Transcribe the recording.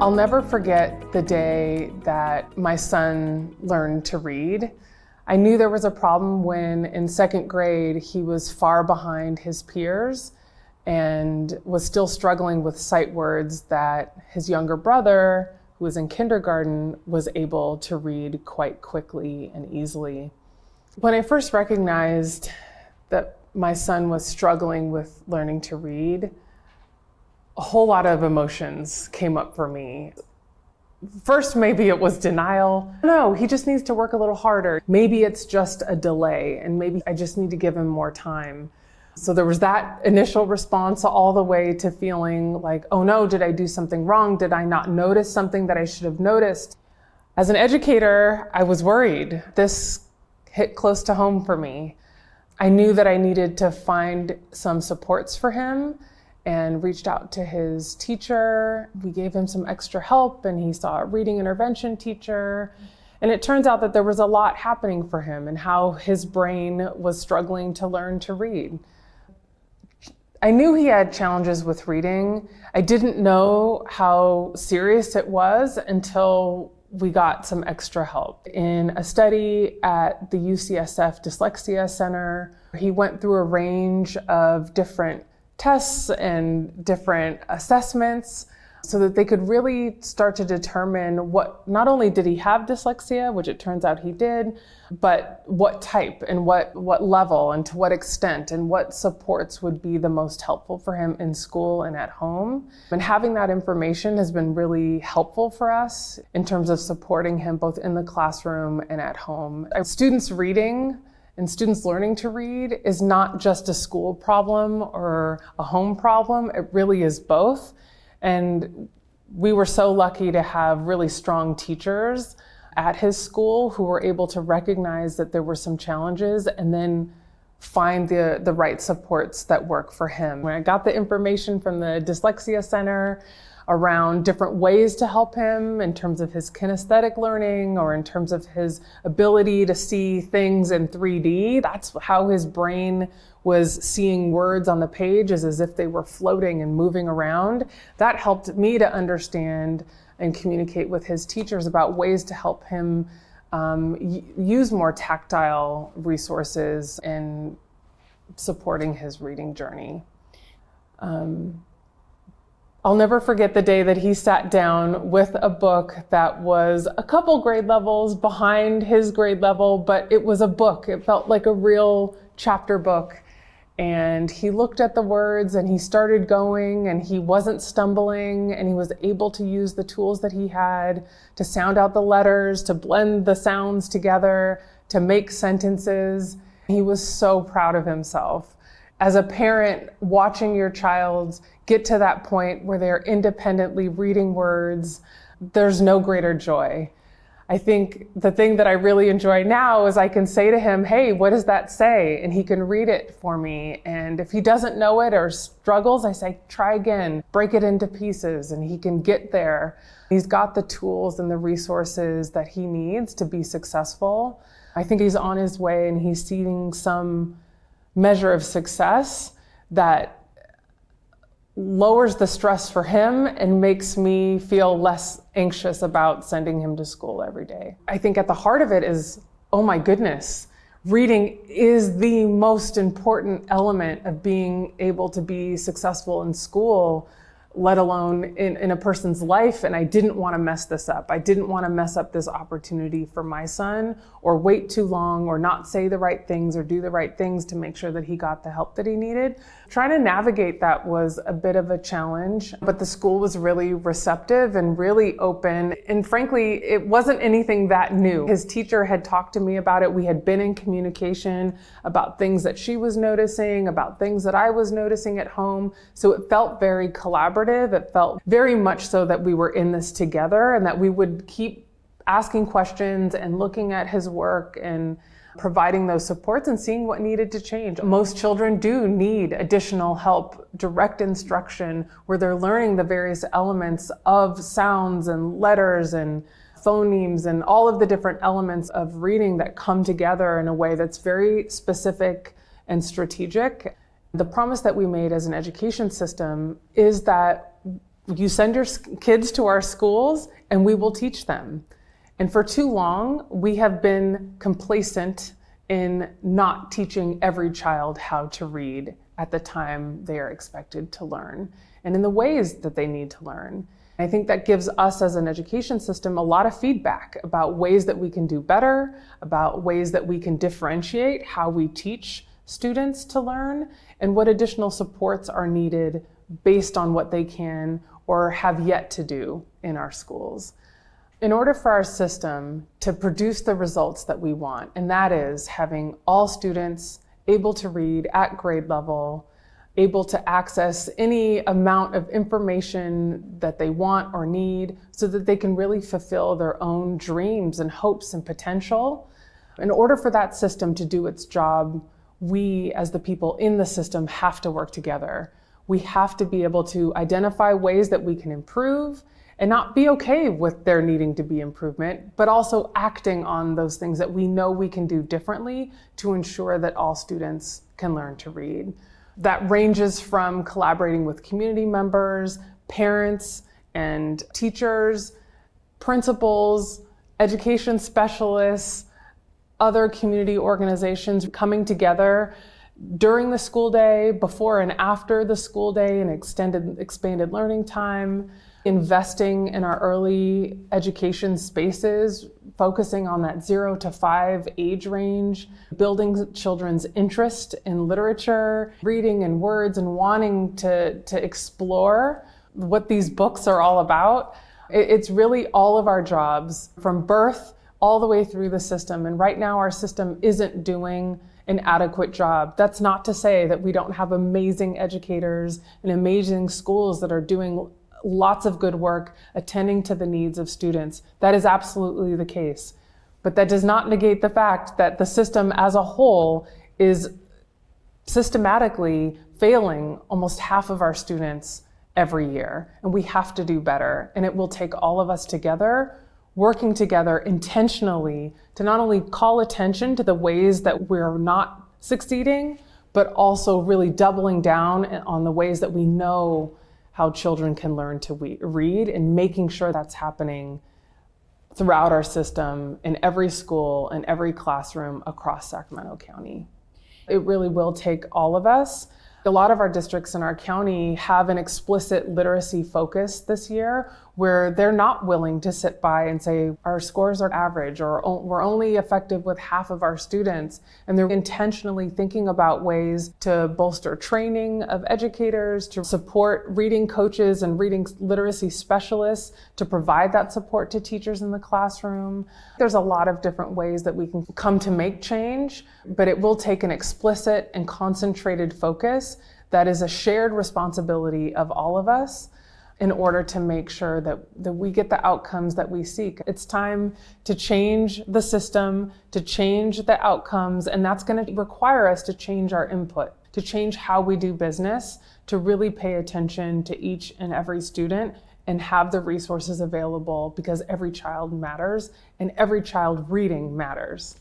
I'll never forget the day that my son learned to read. I knew there was a problem when in second grade he was far behind his peers and was still struggling with sight words that his younger brother, who was in kindergarten, was able to read quite quickly and easily. When I first recognized that my son was struggling with learning to read, a whole lot of emotions came up for me. First, maybe it was denial. No, he just needs to work a little harder. Maybe it's just a delay, and maybe I just need to give him more time. So there was that initial response all the way to feeling like, oh no, did I do something wrong? Did I not notice something that I should have noticed? As an educator, I was worried. This hit close to home for me. I knew that I needed to find some supports for him and reached out to his teacher. We gave him some extra help and he saw a reading intervention teacher. And it turns out that there was a lot happening for him and how his brain was struggling to learn to read. I knew he had challenges with reading. I didn't know how serious it was until we got some extra help. In a study at the UCSF Dyslexia Center, he went through a range of different tests and different assessments so that they could really start to determine what, not only did he have dyslexia, which it turns out he did, but what type and what level and to what extent and what supports would be the most helpful for him in school and at home. And having that information has been really helpful for us in terms of supporting him both in the classroom and at home. Students reading and students learning to read is not just a school problem or a home problem. It really is both. And we were so lucky to have really strong teachers at his school who were able to recognize that there were some challenges and then find the right supports that work for him. When I got the information from the Dyslexia Center around different ways to help him in terms of his kinesthetic learning or in terms of his ability to see things in 3D. That's how his brain was seeing words on the page as if they were floating and moving around. That helped me to understand and communicate with his teachers about ways to help him use more tactile resources in supporting his reading journey. I'll never forget the day that he sat down with a book that was a couple grade levels behind his grade level, but it was a book. It felt like a real chapter book. And he looked at the words and he started going and he wasn't stumbling and he was able to use the tools that he had to sound out the letters, to blend the sounds together, to make sentences. He was so proud of himself. As a parent, watching your child get to that point where they're independently reading words, there's no greater joy. I think the thing that I really enjoy now is I can say to him, hey, what does that say? And he can read it for me. And if he doesn't know it or struggles, I say, try again, break it into pieces, and he can get there. He's got the tools and the resources that he needs to be successful. I think he's on his way and he's seeing some measure of success that lowers the stress for him and makes me feel less anxious about sending him to school every day. I think at the heart of it is, oh my goodness, reading is the most important element of being able to be successful in school, let alone in a person's life. And I didn't want to mess this up. I didn't want to mess up this opportunity for my son or wait too long or not say the right things or do the right things to make sure that he got the help that he needed. Trying to navigate that was a bit of a challenge, but the school was really receptive and really open. And frankly, it wasn't anything that new. His teacher had talked to me about it. We had been in communication about things that she was noticing, about things that I was noticing at home. So it felt very collaborative. It felt very much so that we were in this together and that we would keep asking questions and looking at his work and providing those supports and seeing what needed to change. Most children do need additional help, direct instruction, where they're learning the various elements of sounds and letters and phonemes and all of the different elements of reading that come together in a way that's very specific and strategic. The promise that we made as an education system is that You send your kids to our schools and we will teach them. And for too long, we have been complacent in not teaching every child how to read at the time they are expected to learn and in the ways that they need to learn. I think that gives us as an education system a lot of feedback about ways that we can do better, about ways that we can differentiate how we teach students to learn, and what additional supports are needed based on what they can or have yet to do in our schools. In order for our system to produce the results that we want, and that is having all students able to read at grade level, able to access any amount of information that they want or need so that they can really fulfill their own dreams and hopes and potential. In order for that system to do its job, we as the people in the system have to work together. We have to be able to identify ways that we can improve and not be okay with there needing to be improvement, but also acting on those things that we know we can do differently to ensure that all students can learn to read. That ranges from collaborating with community members, parents and teachers, principals, education specialists, other community organizations coming together during the school day, before and after the school day, and expanded learning time, investing in our early education spaces, focusing on that 0 to 5 age range, building children's interest in literature, reading and words, and wanting to explore what these books are all about. It's really all of our jobs from birth all the way through the system. And right now our system isn't doing an adequate job. That's not to say that we don't have amazing educators and amazing schools that are doing lots of good work attending to the needs of students. That is absolutely the case. But that does not negate the fact that the system as a whole is systematically failing almost half of our students every year. And we have to do better. And it will take all of us together, working together intentionally to not only call attention to the ways that we're not succeeding, but also really doubling down on the ways that we know how children can learn to read, and making sure that's happening throughout our system in every school and every classroom across Sacramento County. It really will take all of us. A lot of our districts in our county have an explicit literacy focus this year where they're not willing to sit by and say our scores are average or we're only effective with half of our students. And they're intentionally thinking about ways to bolster training of educators, to support reading coaches and reading literacy specialists, to provide that support to teachers in the classroom. There's a lot of different ways that we can come to make change, but it will take an explicit and concentrated focus that is a shared responsibility of all of us in order to make sure that we get the outcomes that we seek. It's time to change the system, to change the outcomes, and that's going to require us to change our input, to change how we do business, to really pay attention to each and every student and have the resources available, because every child matters and every child reading matters.